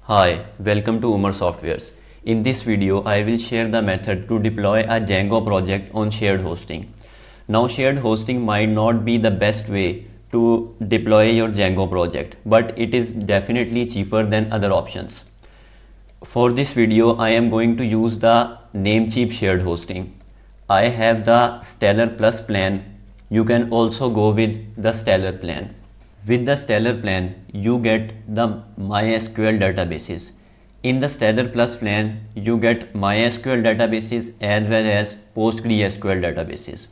Hi, welcome to Umar Softwares. In this video, I will share the method to deploy a Django project on shared hosting. Now, shared hosting might not be the best way to deploy your Django project, but it is definitely cheaper than other options. For this video, I am going to use the Namecheap shared hosting. I have the Stellar Plus plan. You can also go with the Stellar plan. With the Stellar plan, you get the MySQL databases. In the Stellar Plus plan, you get MySQL databases as well as PostgreSQL databases.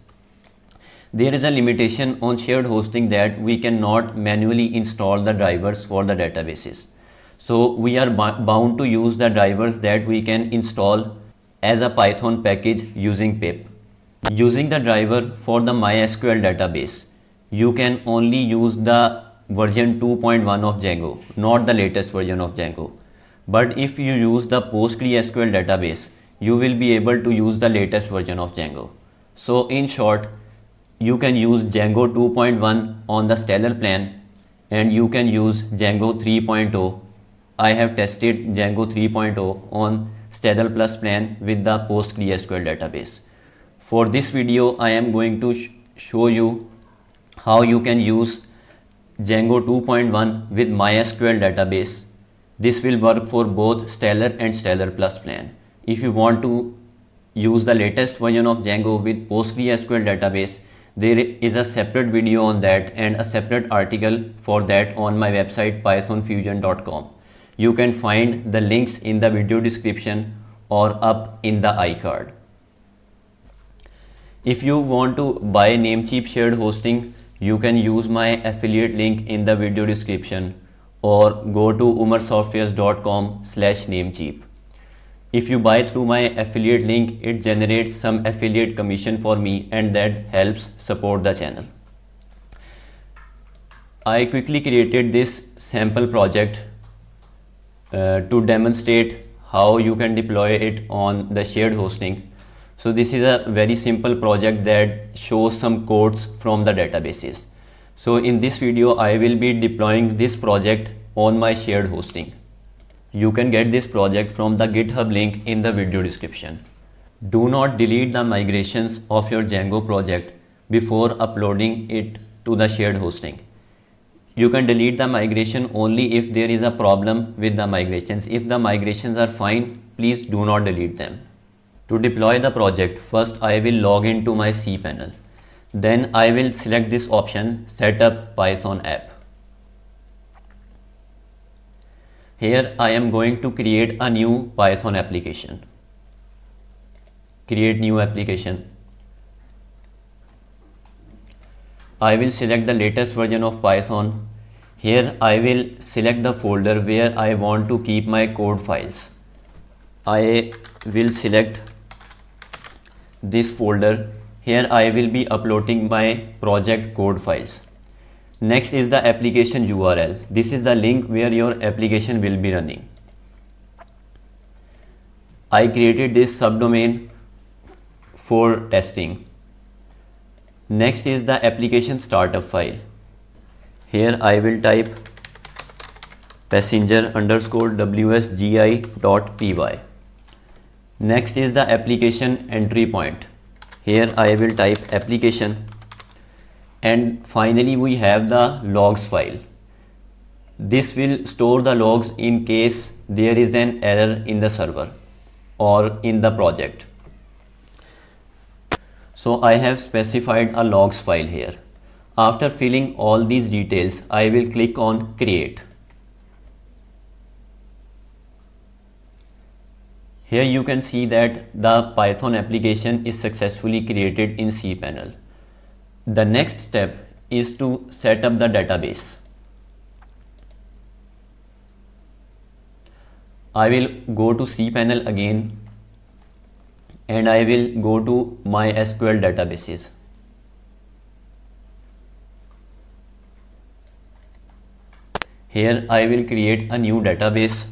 There is a limitation on shared hosting that we cannot manually install the drivers for the databases. So we are bound to use the drivers that we can install as a Python package using pip. Using the driver for the MySQL database, you can only use the version 2.1 of Django, not the latest version of Django. But if you use the PostgreSQL database, you will be able to use the latest version of Django. So in short, you can use Django 2.1 on the Stellar plan and you can use Django 3.0. I have tested Django 3.0 on Stellar Plus plan with the PostgreSQL database. For this video, I am going to show you how you can use Django 2.1 with MySQL database. This will work for both Stellar and Stellar Plus plan. If you want to use the latest version of Django with PostgreSQL database, there is a separate video on that and a separate article for that on my website pythonfusion.com. You can find the links in the video description or up in the iCard. If you want to buy Namecheap shared hosting, you can use my affiliate link in the video description or go to umarsoftwares.com/namecheap. If you buy through my affiliate link, it generates some affiliate commission for me and that helps support the channel. I quickly created this sample project to demonstrate how you can deploy it on the shared hosting. So this is a very simple project that shows some codes from the databases. So in this video, I will be deploying this project on my shared hosting. You can get this project from the GitHub link in the video description. Do not delete the migrations of your Django project before uploading it to the shared hosting. You can delete the migration only if there is a problem with the migrations. If the migrations are fine, please do not delete them. To deploy the project, first I will log into my cPanel. Then I will select this option, Set up Python app. Here I am going to create a new Python application. Create new application. I will select the latest version of Python. Here I will select the folder where I want to keep my code files. I will select this folder. Here I will be uploading my project code files. Next is the application URL. This is the link where your application will be running. I created this subdomain for testing. Next is the application startup file. Here I will type passenger_wsgi.py. Next is the application entry point. Here I will type application. And finally we have the logs file. This will store the logs in case there is an error in the server or in the project. So I have specified a logs file here. After filling all these details, I will click on create. Here you can see that the Python application is successfully created in cPanel. The next step is to set up the database. I will go to cPanel again and I will go to MySQL databases. Here I will create a new database.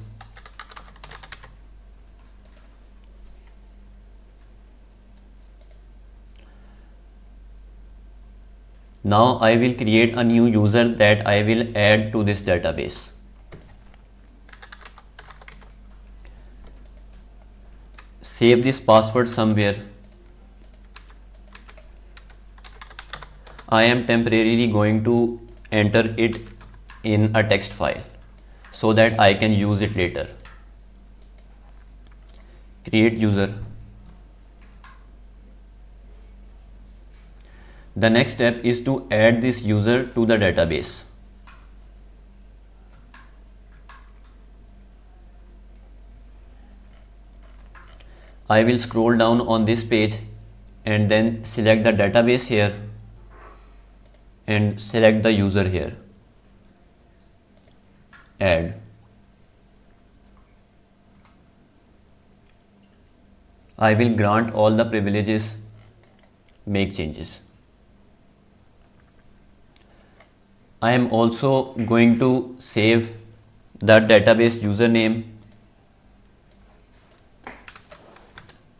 Now I will create a new user that I will add to this database. save this password somewhere. I am temporarily going to enter it in a text file so that I can use it later. Create user. The next step is to add this user to the database. I will scroll down on this page and then select the database here and select the user here. Add. I will grant all the privileges, make changes. I am also going to save the database username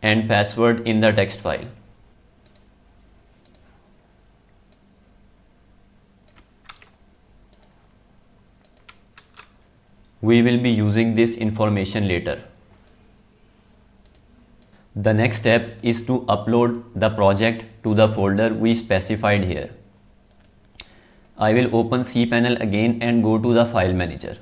and password in the text file. We will be using this information later. The next step is to upload the project to the folder we specified here. I will open cPanel again and go to the file manager.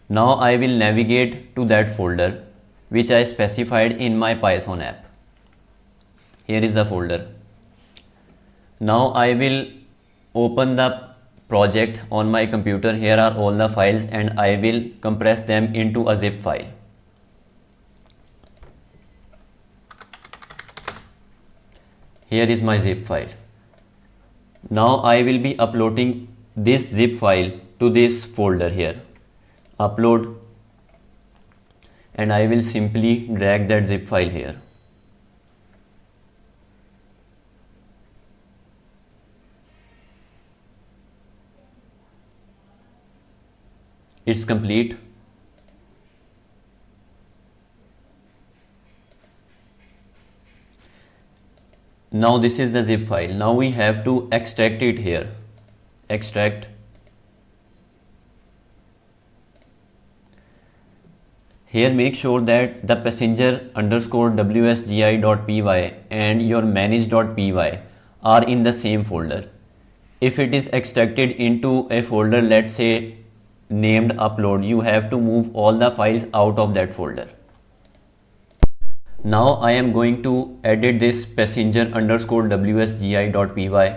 Now I will navigate to that folder which I specified in my Python app. Here is the folder. Now I will open the project on my computer. Here are all the files and I will compress them into a zip file. Here is my zip file. Now I will be uploading this zip file to this folder here. Upload, and I will simply drag that zip file here. It's complete. Now this is the zip file. Now we have to extract it here. Extract. Here make sure that the passenger_wsgi.py and your manage.py are in the same folder. If it is extracted into a folder, let's say named upload, you have to move all the files out of that folder. Now I am going to edit this passenger_wsgi.py.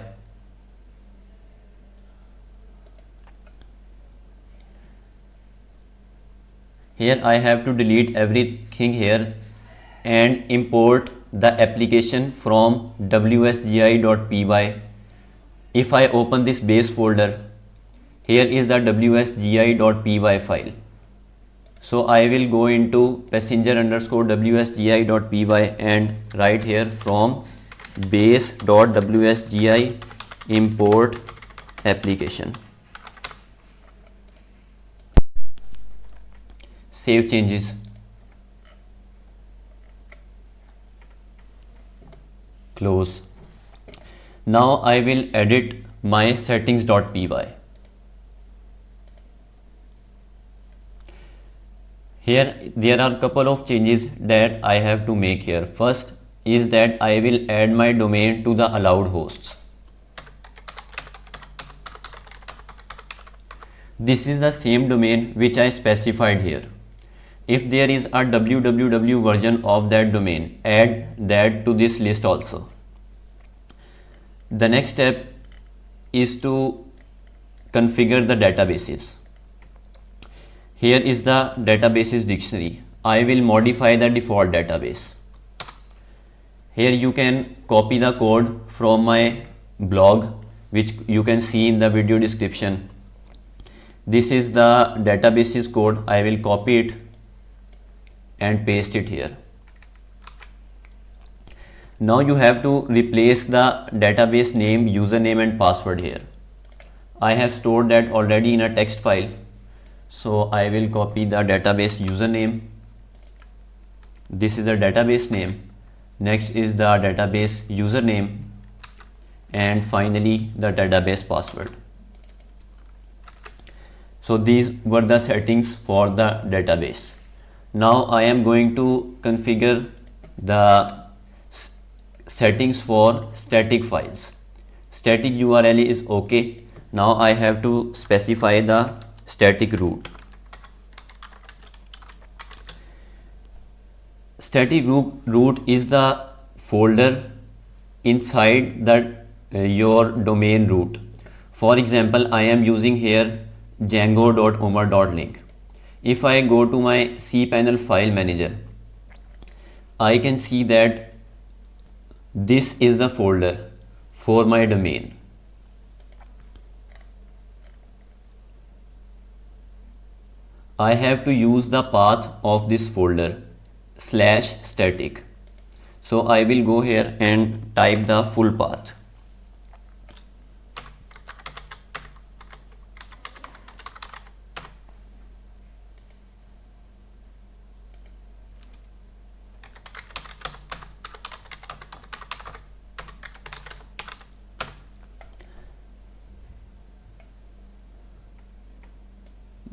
Here I have to delete everything here and import the application from wsgi.py. If I open this base folder, here is the wsgi.py file. So I will go into passenger_wsgi.py and write here from base.wsgi import application. Save changes. Close. Now I will edit my settings.py. Here there are a couple of changes that I have to make here. First is that I will add my domain to the allowed hosts. This is the same domain which I specified here. If there is a www version of that domain, add that to this list also. The next step is to configure the databases. Here is the databases dictionary. I will modify the default database. Here you can copy the code from my blog, which you can see in the video description. This is the databases code. I will copy it and paste it here. Now you have to replace the database name, username and password here. I have stored that already in a text file. So I will copy the database username. This is the database name. Next is the database username. And finally the database password. So these were the settings for the database. Now I am going to configure the settings for static files. Static URL is okay. Now I have to specify the static root. Static root is the folder inside that your domain root. For example, I am using here django.umar.link. If I go to my cPanel file manager, I can see that this is the folder for my domain. I have to use the path of this folder /static. So I will go here and type the full path.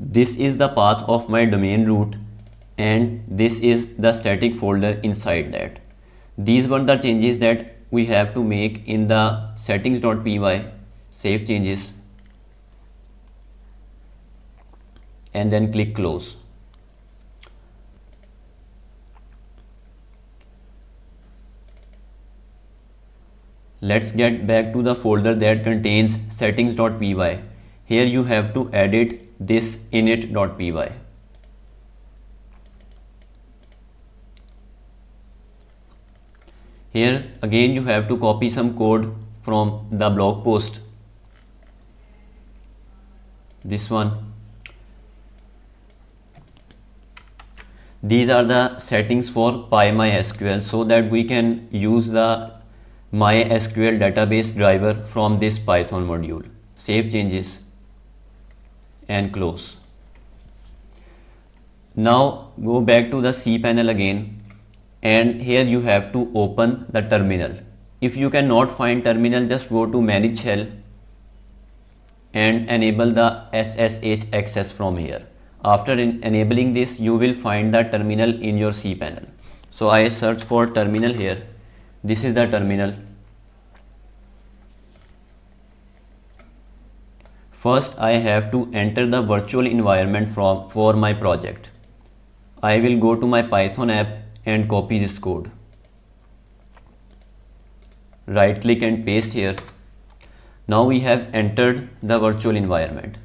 This is the path of my domain root and this is the static folder inside that. These were the changes that we have to make in the settings.py. Save changes and then click close. Let's get back to the folder that contains settings.py. Here you have to edit this init.py. Here again you have to copy some code from the blog post. This one. These are the settings for PyMySQL so that we can use the MySQL database driver from this Python module. Save changes and close. Now go back to the cPanel again and here you have to open the terminal. If you cannot find terminal, just go to manage shell and enable the SSH access from here. After enabling this, you will find the terminal in your cPanel. So I search for terminal here. This is the terminal. First, I have to enter the virtual environment for my project. I will go to my Python app and copy this code. Right click and paste here. Now we have entered the virtual environment.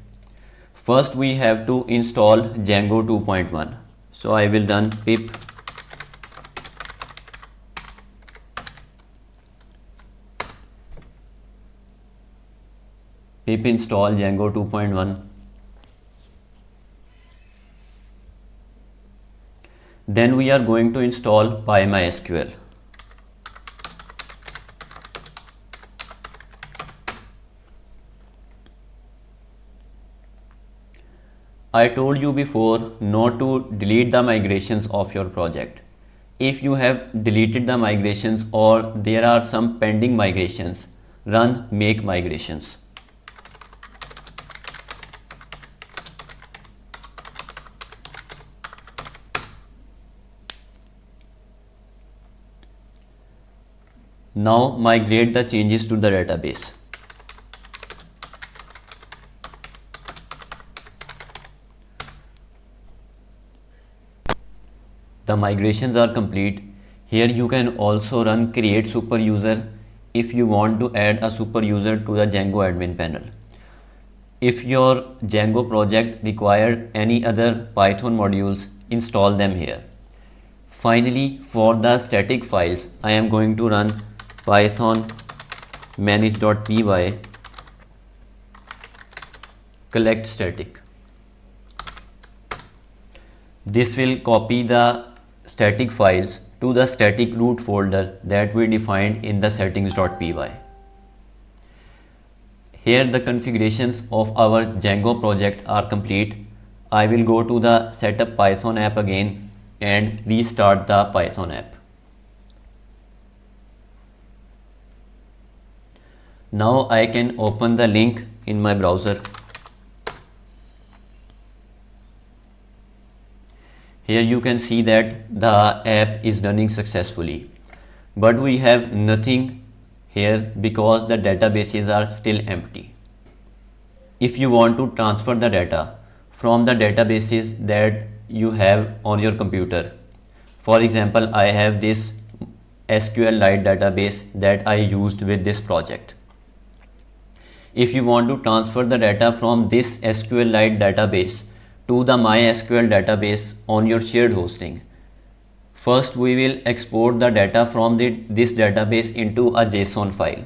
First, we have to install Django 2.1. So I will run pip install Django 2.1. Then we are going to install PyMySQL. I told you before not to delete the migrations of your project. If you have deleted the migrations or there are some pending migrations, run make migrations. Now migrate the changes to the database. The migrations are complete. Here you can also run create super user if you want to add a super user to the Django admin panel. If your Django project required any other Python modules, install them here. Finally, for the static files, I am going to run python manage.py collect static. This will copy the static files to the static root folder that we defined in the settings.py. Here the configurations of our Django project are complete. I will go to the setup Python app again and restart the Python app. Now I can open the link in my browser. Here you can see that the app is running successfully, but we have nothing here because the databases are still empty. If you want to transfer the data from the databases that you have on your computer, for example, I have this SQLite database that I used with this project. If you want to transfer the data from this SQLite database to the MySQL database on your shared hosting, first we will export the data from this database into a JSON file.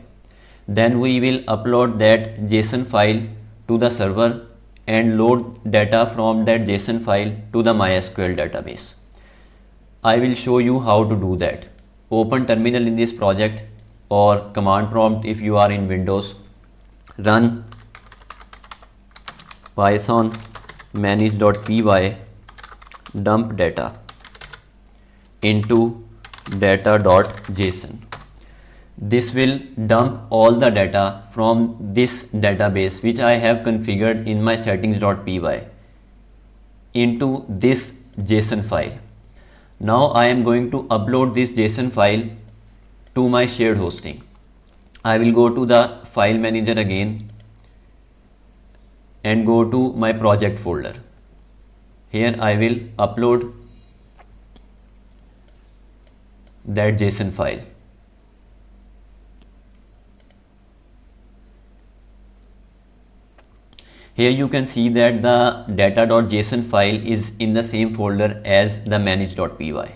Then we will upload that JSON file to the server and load data from that JSON file to the MySQL database. I will show you how to do that. Open terminal in this project or command prompt if you are in Windows. Run python manage.py dump data into data.json. This will dump all the data from this database which I have configured in my settings.py into this JSON file. Now I am going to upload this JSON file to my shared hosting. I will go to the file manager again and go to my project folder. Here I will upload that JSON file. Here you can see that the data.json file is in the same folder as the manage.py.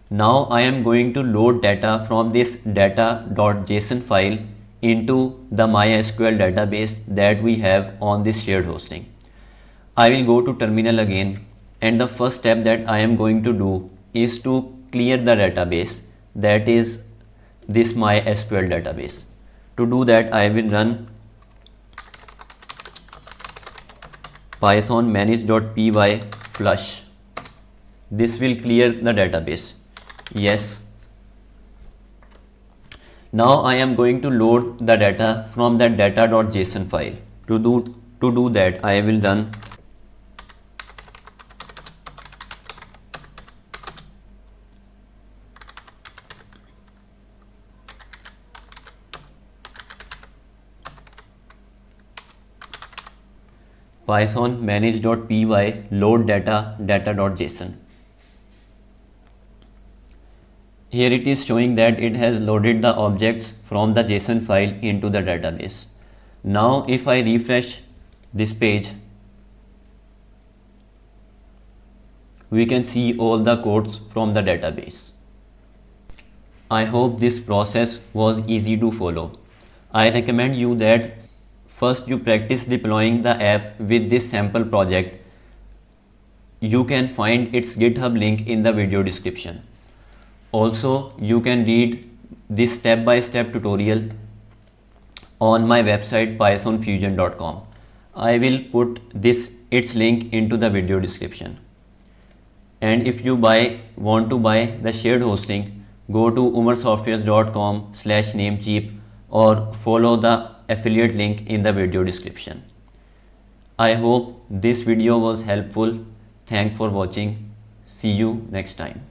Now I am going to load data from this data.json file into the MySQL database that we have on this shared hosting. I will go to terminal again, and the first step that I am going to do is to clear the database, that is this MySQL database. To do that, I will run python manage.py flush. This will clear the database. Yes. Now I am going to load the data from that data.json file. To do that, I will run python manage.py load data.json. Here it is showing that it has loaded the objects from the JSON file into the database. Now if I refresh this page, we can see all the codes from the database. I hope this process was easy to follow. I recommend you that first you practice deploying the app with this sample project. You can find its GitHub link in the video description. Also, you can read this step-by-step tutorial on my website pythonfusion.com. I will put its link into the video description. And if you want to buy the shared hosting, go to umarsoftwares.com/namecheap or follow the affiliate link in the video description. I hope this video was helpful. Thanks for watching. See you next time.